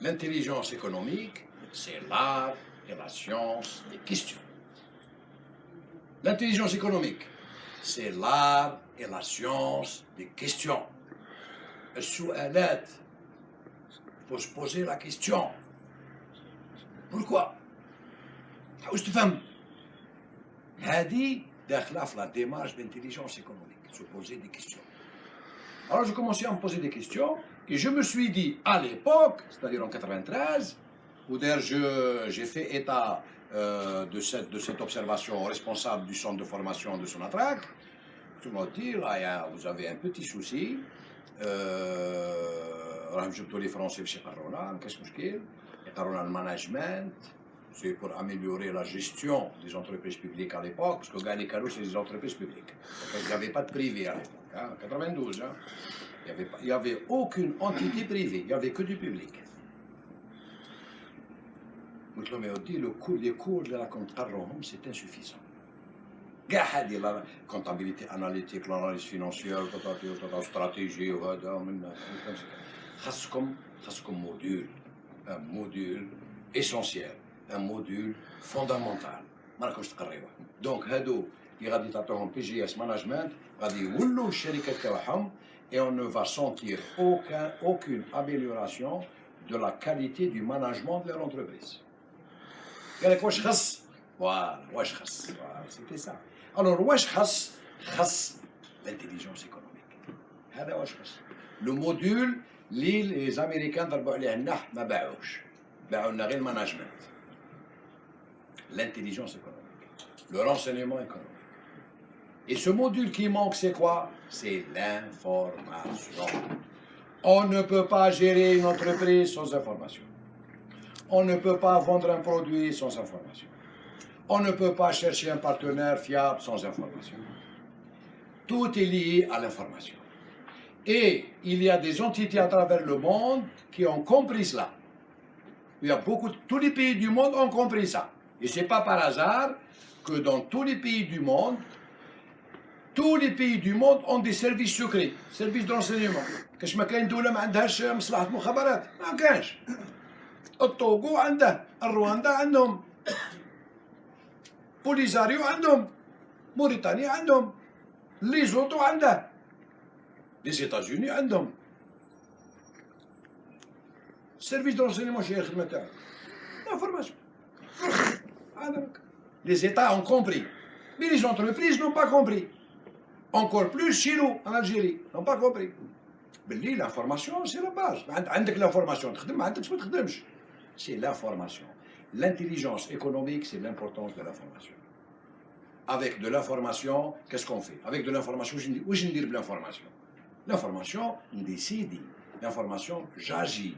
L'intelligence économique, c'est l'art et la science des questions. L'intelligence économique, c'est l'art et la science des questions. السؤالات. Il faut se poser la question. Pourquoi? تحاول تفهم. هذه داخله في la démarche d'intelligence économique. Se poser des questions. Alors j'ai commencé à me poser des questions et je me suis dit à l'époque, c'est-à-dire en 93, où d'ailleurs j'ai fait état de cette observation au responsable du centre de formation de Sonatrach. Je me dis, là, vous avez un petit souci. راهم جبتوا لي فرونسي باش يقرونا، ما كاش مشكل، يقرونا المانجمنت. C'est pour améliorer la gestion des entreprises publiques à l'époque, parce que les Carreaux, c'est des entreprises publiques. Donc, il n'y avait pas de privé à l'époque. En 92, hein. Il n'y avait aucune entité privée, il n'y avait que du public. Les cours de la comptabilité, c'est insuffisant. La comptabilité analytique, l'analyse financière, la stratégie, un module essentiel. Un module fondamental. Donc, هادو اللي غادي تعطيهم PGS management غادي يولوا الشركات تاعهم et on ne va sentir aucune amélioration de la qualité du management de leur entreprise. قال لك واش خص؟ voilà, واش خص. C'était ça. Alors واش خص l'intelligence économique. هذا واش خص. Le module اللي les Américains ضربوا عليه النحت ما باعوش. باعوا لنا غير المانجمنت. L'intelligence économique, le renseignement économique. Et ce module qui manque, c'est quoi? C'est l'information. On ne peut pas gérer une entreprise sans information. On ne peut pas vendre un produit sans information. On ne peut pas chercher un partenaire fiable sans information. Tout est lié à l'information. Et il y a des entités à travers le monde qui ont compris cela. Tous les pays du monde ont compris ça. Et ce n'est pas par hasard que dans tous les pays du monde ont des services secrets, services de renseignement. كاش ما كاين دولة ما عندهاش مصلحة مخابرات، ما كانش. الطوغو عنده، الرواندا عندهم، بوليزاريو عندهم، موريتانيا عندهم، ليزوتو عنده، les États-Unis عندهم. Service de renseignement chez الخدمة تاعو. L'information. Les États ont compris, mais les entreprises n'ont pas compris. Encore plus chez nous, en Algérie, n'ont pas compris. Mais l'information, c'est la base. L'information, c'est l'information. L'intelligence économique, c'est l'importance de l'information. Avec de l'information, qu'est-ce qu'on fait? Avec de l'information, où je dis l'information? L'information, on décide. L'information, j'agis.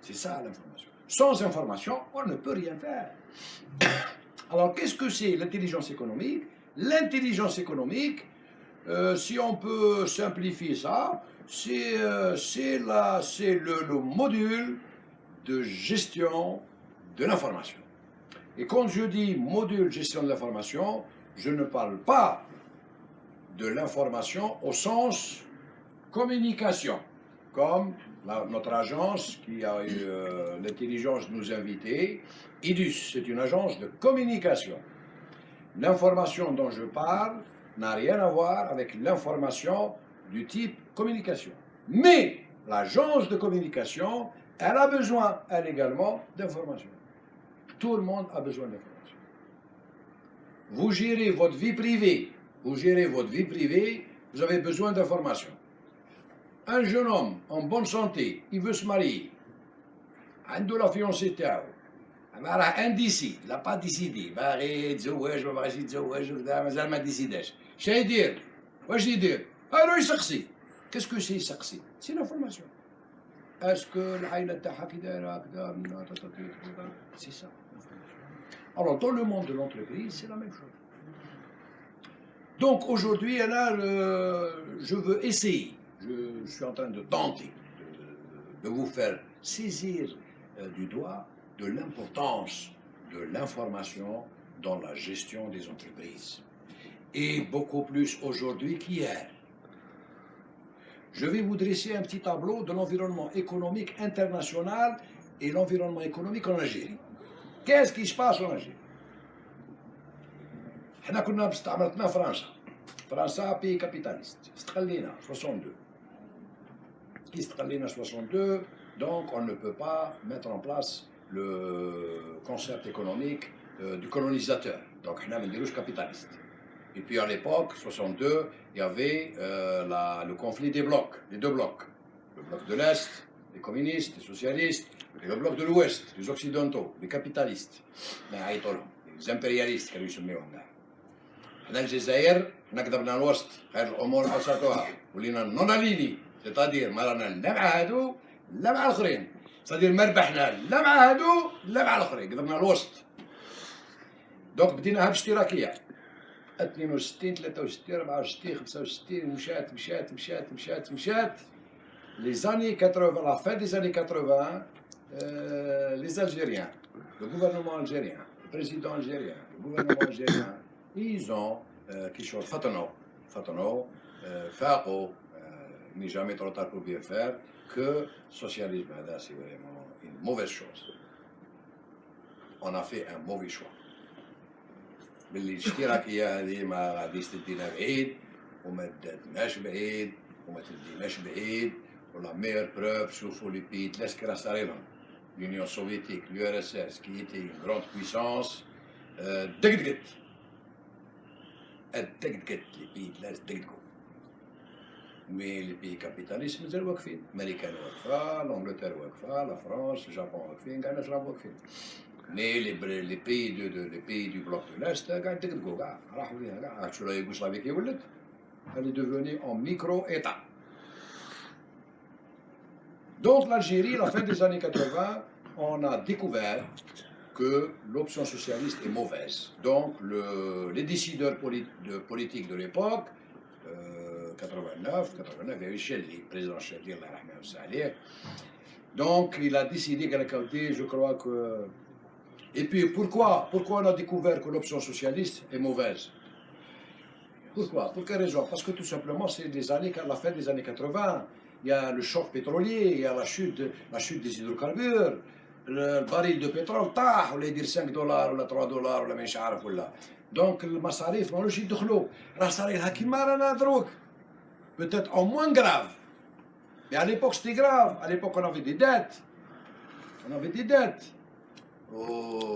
C'est ça l'information. Sans information, on ne peut rien faire. Alors, qu'est-ce que c'est l'intelligence économique? L'intelligence économique, si on peut simplifier ça, c'est le module de gestion de l'information. Et quand je dis module gestion de l'information, je ne parle pas de l'information au sens communication, comme notre agence qui a eu l'intelligence de nous inviter, IDUS, c'est une agence de communication. L'information dont je parle n'a rien à voir avec l'information du type communication. Mais l'agence de communication, elle a besoin, elle également, d'information. Tout le monde a besoin d'information. Vous gérez votre vie privée, vous avez besoin d'information. Un jeune homme en bonne santé, il veut se marier. عنده la fiancée تاعو. راه انديسي، لا با ديسيدي، باغي يتزوج ما باغيش يتزوج وكذا مازال ما ديسيداش. شنو يدير؟ واش يدير؟ يروح يسقسي. كاسكو سي يسقسي؟ سي لافورماسيون. اسكو العائلة تاعها كي دايرة كذا سي سا. Alors dans le monde de l'entreprise, c'est la même chose. Donc aujourd'hui, là, je veux essayer. Je suis en train de tenter de vous faire saisir du doigt de l'importance de l'information dans la gestion des entreprises. Et beaucoup plus aujourd'hui qu'hier. Je vais vous dresser un petit tableau de l'environnement économique international et l'environnement économique en Algérie. Qu'est-ce qui se passe en Algérie? احنا كنا استعمرتنا فرنسا بي كابيتاليست استقلينا 62 كي استقلينا 62 donc on ne peut pas mettre en place le concept économique du colonisateur donc احنا ما نديروش capitaliste. Et puis à l'époque 62 il y avait le conflit des blocs, les deux blocs, le bloc de l'Est, les communistes, les socialistes, et le bloc de l'Ouest, les occidentaux, les capitalistes, les impérialistes كانوا يسميوهم. حنا الجزائر حنا كضربنا الوسط خير الامور بسطوها ولينا نوناليني سيتادير ما رانا لا مع هادو لا مع الاخرين سيتادير ما ربحنا لا مع هادو لا مع الاخرين قدرنا الوسط دونك بديناها باشتراكيه 62 63 64 65 مشات les années 80 la fin des années 80 les Algériens le gouvernement algérien le président algérien le gouvernement algérien ils ont quelque chose فطنوا فاقوا il n'est jamais trop tard pour bien faire que le socialisme c'est vraiment une mauvaise chose. On a fait un mauvais choix. بالاشتراكية هذه ما غاديش تدينا بعيد وما تديناش بعيد وما تديناش بعيد ولا meilleure preuve شوفوا les pays de l'Est كرا صار لهم l'Union soviétique, l'URSS qui était une grande puissance دقدقت les pays de l'Est دقدقوا mais les pays capitalistes مازالوا واقفين الأمريكان واقفة l'Angleterre واقفة la France اليابان واقفين كاع الناس راهم واقفين mais les pays du bloc de l'Est قاعد تقدقوا كاع راحوا فيها كاع شو لا يوغوسلافيا كي ولات elle est devenue en micro-état. Donc l'Algérie, à la fin des années 80, on a découvert que l'option socialiste est mauvaise. Donc les décideurs politiques de l'époque, 89, il y avait Chelli, le président Chelli, donc il a décidé je crois que... Et puis pourquoi on a découvert que l'option socialiste est mauvaise? Pourquoi? Pour quelle raison? Parce que tout simplement, c'est à la fin des années 80, il y a le choc pétrolier, il y a la chute des hydrocarbures, le baril de pétrole, on va dire 5 dollars ou 3 dollars ou مش عارف ولا. Donc المصاريف ما لوش يدخلوا، راه صاريلها كيما رانا دروك. Peut-être en moins grave. Mais à l'époque c'était grave. À l'époque on avait des dettes. Oh.